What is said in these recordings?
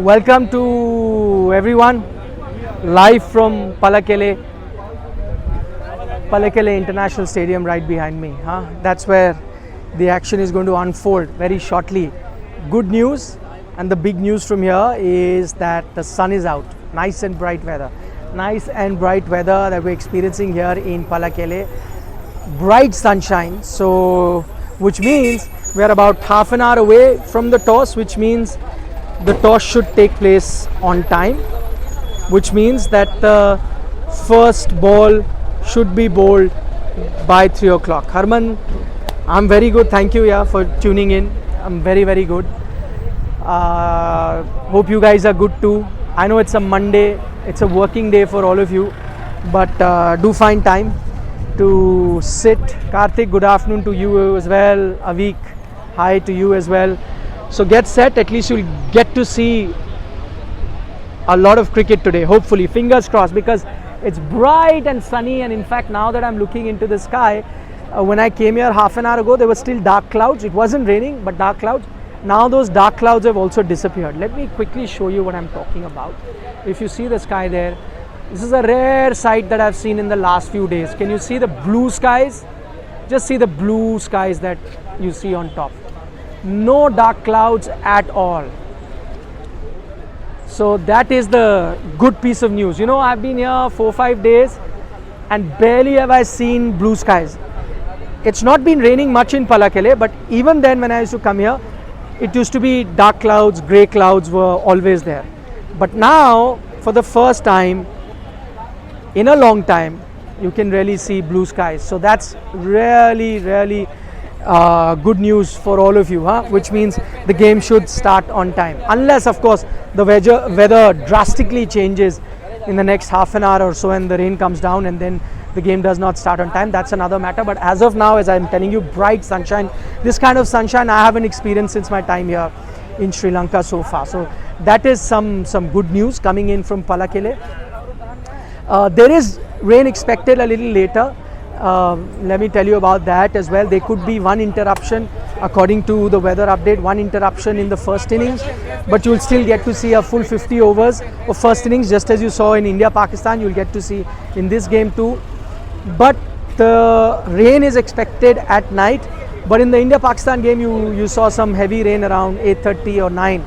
Welcome to everyone, live from Pallakelle International Stadium right behind me. That's where the action is going to unfold very shortly. Good news, and the big news from here is that the sun is out. Nice and bright weather. Nice and bright weather that we're experiencing here in Pallakelle. Bright sunshine, so which means we're about half an hour away from the toss, which means the toss should take place on time, which means that the first ball should be bowled by 3 o'clock. Harman, I'm very good, thank you for tuning in. I'm very good. Hope you guys are good too. I know it's a Monday, it's a working day for all of you, but do find time to sit. Karthik, good afternoon to you as well. Avik, hi to you as well. So get set, at least you'll get to see a lot of cricket today, hopefully, fingers crossed, because it's bright and sunny. And in fact, now that I'm looking into the sky, when I came here half an hour ago, there were still dark clouds. It wasn't raining, but dark clouds. Now those dark clouds have also disappeared. Let me quickly show you what I'm talking about. If you see the sky there, this is a rare sight that I've seen in the last few days. Can you see the blue skies? Just see the blue skies that you see on top. No dark clouds at all. So that is the good piece of news. You know, I've been here 4-5 days and barely have I seen blue skies. It's not been raining much in Pallakelle, but even then when I used to come here, it used to be dark clouds, grey clouds were always there. But now, for the first time in a long time, you can really see blue skies. So that's really good news for all of you, which means the game should start on time. Unless, of course, the weather drastically changes in the next half an hour or so and the rain comes down and then the game does not start on time. That's another matter. But as of now, as I'm telling you, bright sunshine. This kind of sunshine I haven't experienced since my time here in Sri Lanka so far. So that is some good news coming in from Pallakelle. There is rain expected a little later. Let me tell you about that as well. There could be one interruption according to the weather update, one interruption in the first innings, but you'll still get to see a full 50 overs of first innings, just as you saw in India-Pakistan. You'll get to see in this game too. But the rain is expected at night. But in the India-Pakistan game, you saw some heavy rain around 8:30 or 9.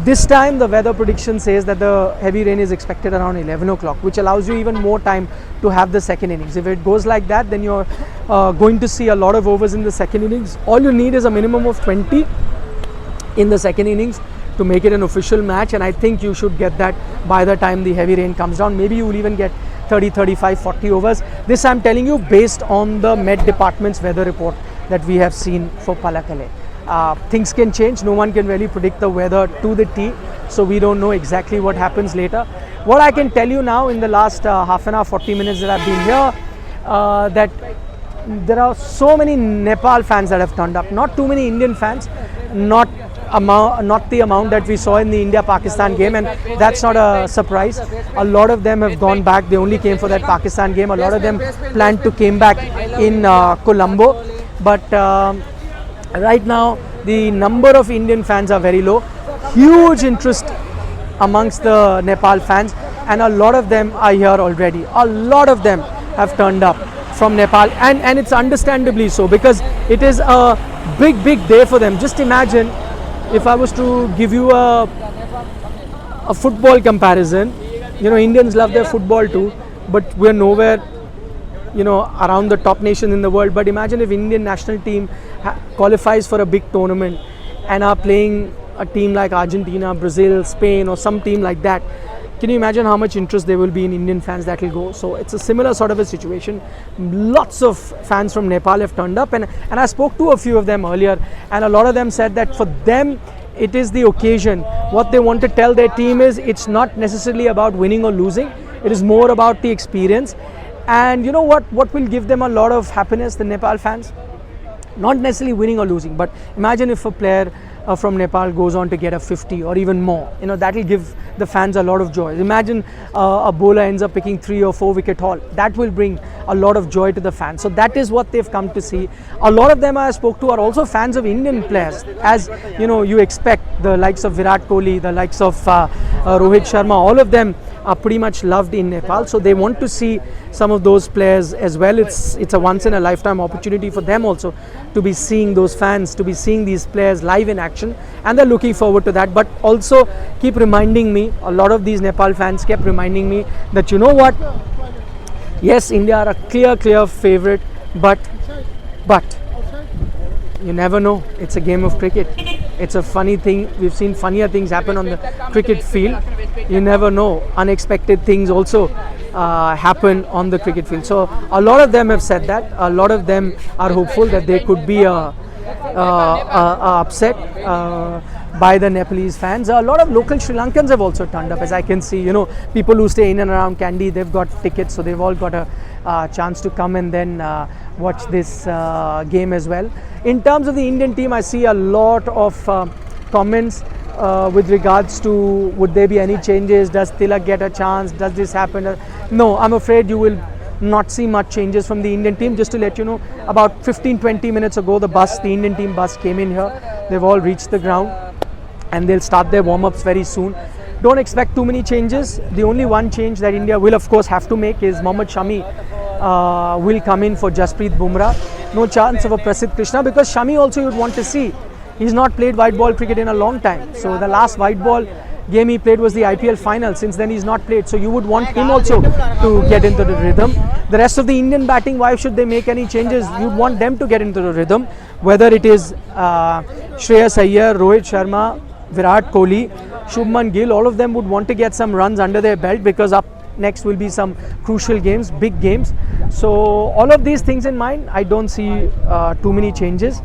This time the weather prediction says that the heavy rain is expected around 11 o'clock, which allows you even more time to have the second innings. If it goes like that, then you're going to see a lot of overs in the second innings. All you need is a minimum of 20 in the second innings to make it an official match, and I think you should get that by the time the heavy rain comes down. Maybe you will even get 30, 35, 40 overs. This I'm telling you based on the Met Department's weather report that we have seen for Pallakelle. Things can change. No one can really predict the weather to the T, so we don't know exactly what happens later. What I can tell you now in the last half an hour, 40 minutes that I've been here, that there are so many Nepal fans that have turned up. Not too many Indian fans, not the amount that we saw in the India-Pakistan game, and that's not a surprise. A lot of them have gone back. They only came for that Pakistan game. A lot of them planned to came back in Colombo, but right now the number of Indian fans are very low. Huge interest amongst the Nepal fans, and a lot of them are here already. A lot of them have turned up from Nepal, and it's understandably so, because it is a big day for them. Just imagine if I was to give you a football comparison. You know, Indians love their football too, but we're nowhere, around the top nation in the world. But imagine if Indian national team qualifies for a big tournament and are playing a team like Argentina, Brazil, Spain, or some team like that. Can you imagine how much interest there will be in Indian fans that will go? So it's a similar sort of a situation. Lots of fans from Nepal have turned up, and I spoke to a few of them earlier, and a lot of them said that for them it is the occasion. What they want to tell their team is it's not necessarily about winning or losing. It is more about the experience. And you know what will give them a lot of happiness, the Nepal fans? Not necessarily winning or losing, but imagine if a player from Nepal goes on to get a 50 or even more, that will give the fans a lot of joy. Imagine a bowler ends up picking 3 or 4 wicket haul. That will bring a lot of joy to the fans. So that is what they've come to see. A lot of them I spoke to are also fans of Indian players. As you expect, the likes of Virat Kohli, the likes of Rohit Sharma, all of them are pretty much loved in Nepal. So they want to see some of those players as well. It's a once in a lifetime opportunity for them also to be seeing those fans, to be seeing these players live in action, and they're looking forward to that. But also keep reminding me, a lot of these Nepal fans kept reminding me that what, yes, India are a clear favourite, but you never know. It's a game of cricket. It's a funny thing. We've seen funnier things happen on the cricket field. You never know. Unexpected things also happen on the cricket field. So a lot of them have said that. A lot of them are hopeful that there could be a upset by the Nepalese fans. A lot of local Sri Lankans have also turned up, as I can see. People who stay in and around Kandy, they've got tickets, so they've all got a chance to come and then watch this game as well. In terms of the Indian team, I see a lot of comments with regards to would there be any changes, does Tilak get a chance, does this happen? No, I'm afraid you will not see much changes from the Indian team. Just to let you know, about 15-20 minutes ago, the Indian team bus came in here. They've all reached the ground and they'll start their warm-ups very soon. Don't expect too many changes. The only one change that India will of course have to make is Mohammad Shami will come in for Jasprit Bumrah. No chance of a Prasidh Krishna, because Shami also you'd want to see. He's not played white ball cricket in a long time. So the last white ball game he played was the IPL final. Since then he's not played. So you would want him also to get into the rhythm. The rest of the Indian batting, why should they make any changes? You'd want them to get into the rhythm. Whether it is Shreyas Iyer, Rohit Sharma, Virat Kohli, Shubman Gill, all of them would want to get some runs under their belt, because up next will be some crucial games, big games. So all of these things in mind, I don't see too many changes.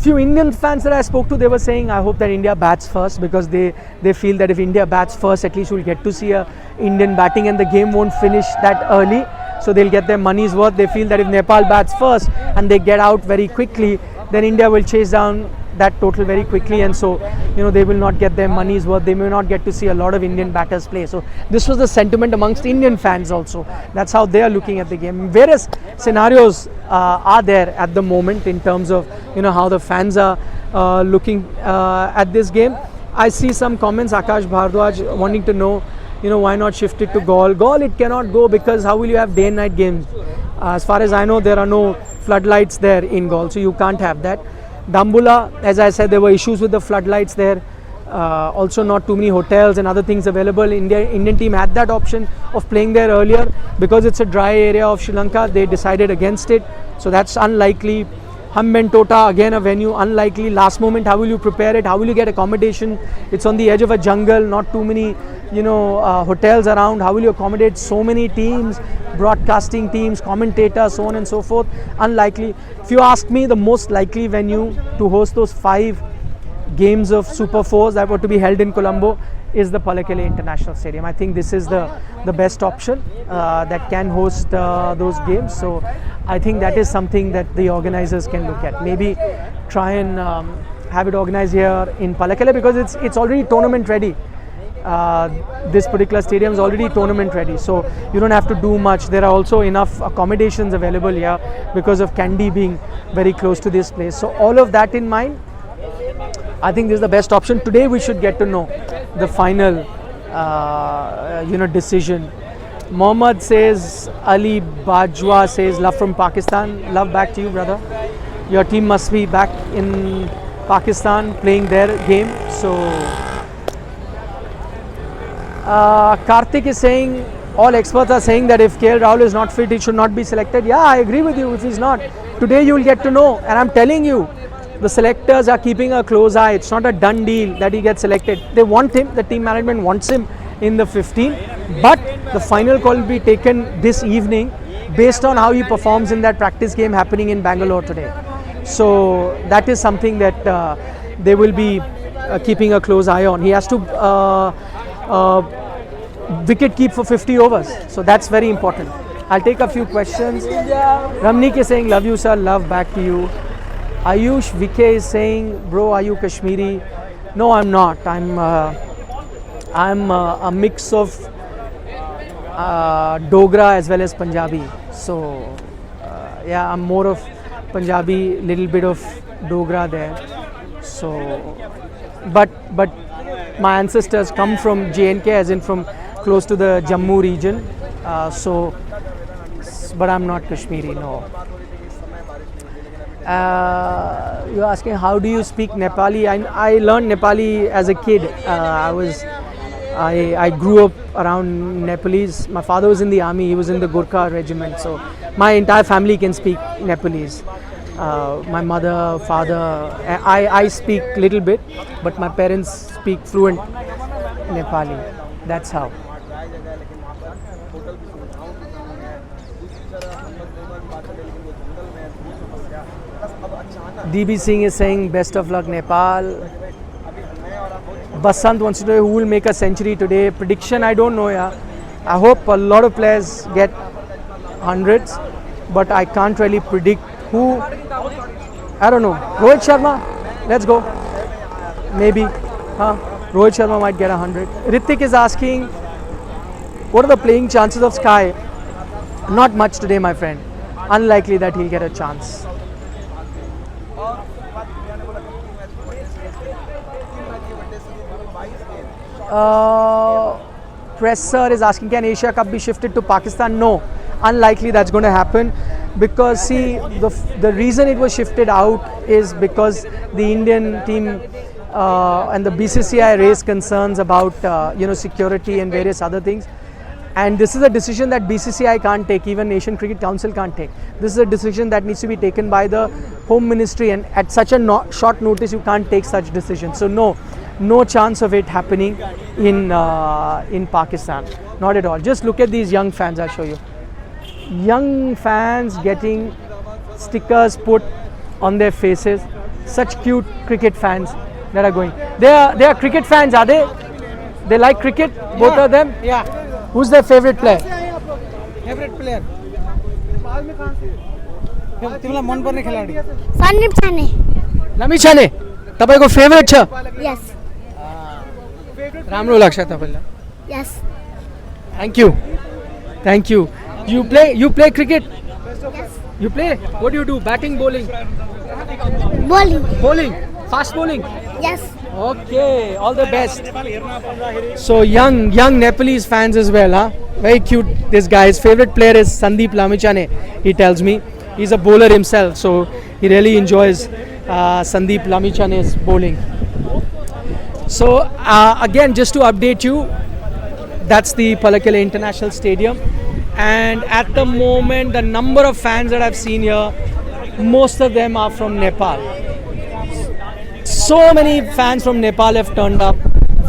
Few Indian fans that I spoke to, they were saying, I hope that India bats first, because they feel that if India bats first, at least we'll get to see a Indian batting and the game won't finish that early. So they'll get their money's worth. They feel that if Nepal bats first and they get out very quickly, then India will chase down that total very quickly, and so they will not get their money's worth. They may not get to see a lot of Indian batters play. So this was the sentiment amongst Indian fans also. That's how they are looking at the game. Various scenarios are there at the moment in terms of how the fans are looking at this game. I see some comments, Akash Bhardwaj wanting to know why not shift it to Gaul. Gaul it cannot go, because how will you have day and night games? As far as I know, there are no floodlights there in Gaul, so you can't have that. Dambula, as I said, there were issues with the floodlights there. Also not too many hotels and other things available. Indian team had that option of playing there earlier. Because it's a dry area of Sri Lanka, they decided against it. So that's unlikely. Hambentota, again a venue, unlikely. Last moment, how will you prepare it? How will you get accommodation? It's on the edge of a jungle, not too many hotels around. How will you accommodate so many teams, broadcasting teams, commentators, so on and so forth? Unlikely. If you ask me, the most likely venue to host those 5 games of Super 4s that were to be held in Colombo is the Pallakelle International Stadium. I think this is the best option that can host those games. So I think that is something that the organizers can look at. Maybe try and have it organized here in Pallakelle, because it's already tournament ready. This particular stadium is already tournament ready, so you don't have to do much. There are also enough accommodations available here because of Kandy being very close to this place. So all of that in mind, I think this is the best option. Today we should get to know the final decision. Mohammad says, Ali Bajwa says, love from Pakistan. Love back to you, brother. Your team must be back in Pakistan playing their game. So Karthik is saying, all experts are saying that if KL Rahul is not fit, he should not be selected. Yeah, I agree with you if he's not. Today you will get to know, and I'm telling you, the selectors are keeping a close eye. It's not a done deal that he gets selected. They want him, the team management wants him in the 15, but the final call will be taken this evening based on how he performs in that practice game happening in Bangalore today. So that is something that they will be keeping a close eye on. He has to wicket keep for 50 overs. So that's very important. I'll take a few questions. Ramnik is saying, love you sir, love back to you. Ayush VK is saying, bro, are you Kashmiri? No, I'm not. I'm a mix of Dogra as well as Punjabi. So yeah, I'm more of Punjabi, little bit of Dogra there. So, but my ancestors come from J&K, as in from close to the Jammu region. So, but I'm not Kashmiri, no. You're asking how do you speak Nepali? I learned Nepali as a kid. I grew up around Nepalese. My father was in the army. He was in the Gurkha regiment. So my entire family can speak Nepalese. My mother, father. I speak little bit, but my parents speak fluent Nepali. That's how. DB Singh is saying best of luck Nepal. Basant wants to know who will make a century today. Prediction, I don't know. Yeah, I hope a lot of players get hundreds, but I can't really predict who. I don't know. Rohit Sharma, let's go. Maybe. Rohit Sharma might get 100. Ritik is asking, what are the playing chances of Sky? Not much today, my friend. Unlikely that he'll get a chance. Presser is asking, can Asia Cup be shifted to Pakistan? No, unlikely that's going to happen, because see, the reason it was shifted out is because the Indian team and the BCCI raised concerns about security and various other things, and this is a decision that BCCI can't take, even Asian Cricket Council can't take. This is a decision that needs to be taken by the Home Ministry, and at such a short notice you can't take such decisions. So no chance of it happening in Pakistan, not at all. Just look at these young fans. I'll show you. Young fans getting stickers put on their faces. Such cute cricket fans that are going. They are cricket fans, are they? They like cricket, both of them. Yeah. Who's their favorite player? Favorite player. तिमीलाई मन पर्ने खेलाडी सन्दीप छाने लमी छाने तपाईको favourite छ yes राम्रो लाग्छ तपाईलाई yes Thank you. You play cricket? You play? What do you do? Batting, bowling? Bowling. Fast bowling? Yes. Okay, all the best. So young Nepalese fans as well, huh? Very cute. This guy's favorite player is Sandeep Lamichhane. He tells me he's a bowler himself, so he really enjoys Sandeep Lamichhane's bowling. So again, just to update you, that's the Pallakelle International Stadium, and at the moment the number of fans that I've seen here, most of them are from Nepal. So many fans from Nepal have turned up.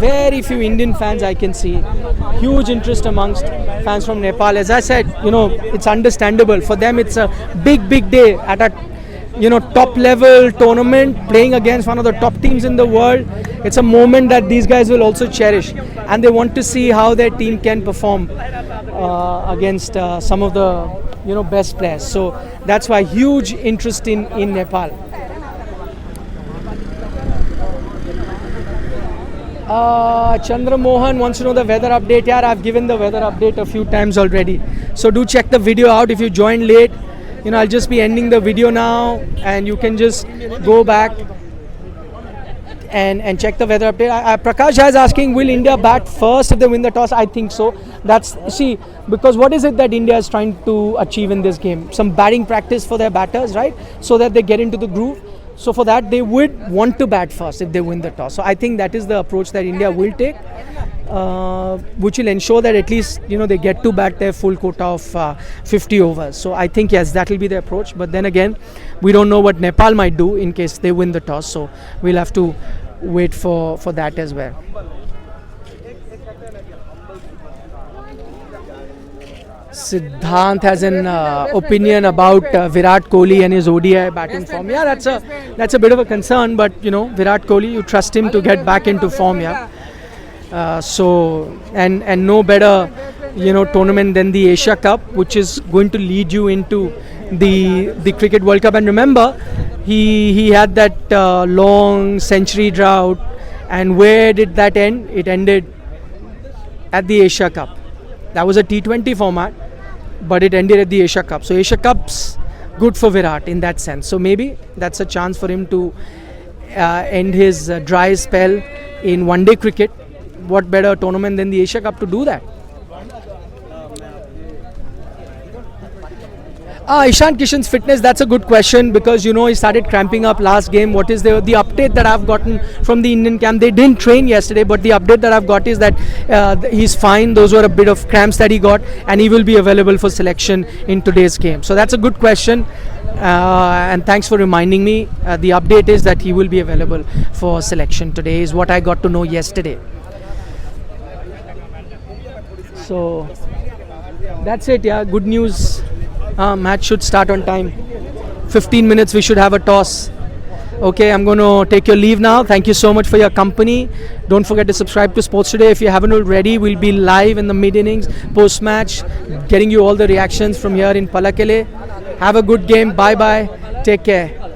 Very few Indian fans I can see. Huge interest amongst fans from Nepal. As I said, it's understandable. For them it's a big day at a top level tournament, playing against one of the top teams in the world. It's a moment that these guys will also cherish, and they want to see how their team can perform against some of the best players. So that's why huge interest in Nepal. Chandra Mohan wants to know the weather update. Yeah, I've given the weather update a few times already, so do check the video out. If you joined late, I'll just be ending the video now, and you can just go back and check the weather update. Prakash is asking, will India bat first if they win the toss? I think so. Because what is it that India is trying to achieve in this game? Some batting practice for their batters, right? So that they get into the groove. So for that, they would want to bat first if they win the toss. So I think that is the approach that India will take, which will ensure that at least they get to bat their full quota of 50 overs. So I think yes, that will be the approach. But then again, we don't know what Nepal might do in case they win the toss. So we'll have to wait for that as well. Siddhant has an opinion about Virat Kohli and his ODI batting form. Yeah, that's a bit of a concern, but Virat Kohli, you trust him to get back into form. Yeah. So and no better tournament than the Asia Cup, which is going to lead you into the Cricket World Cup. And remember, He had that long century drought, and where did that end? It ended at the Asia Cup. That was a T20 format, but it ended at the Asia Cup. So Asia Cup's good for Virat in that sense. So maybe that's a chance for him to end his dry spell in one-day cricket. What better tournament than the Asia Cup to do that? Ishan Kishan's fitness, that's a good question, because he started cramping up last game. What is the update that I've gotten from the Indian camp? They didn't train yesterday, but the update that I've got is that he's fine. Those were a bit of cramps that he got, and he will be available for selection in today's game. So that's a good question, and thanks for reminding me. The update is that he will be available for selection today, is what I got to know yesterday. So that's it, yeah. Good news. Match should start on time. 15 minutes we should have a toss. Okay, I'm going to take your leave now. Thank you so much for your company. Don't forget to subscribe to Sports Today if you haven't already. We'll be live in the mid-innings, post-match, getting you all the reactions from here in Pallakelle. Have a good game. Bye-bye. Take care.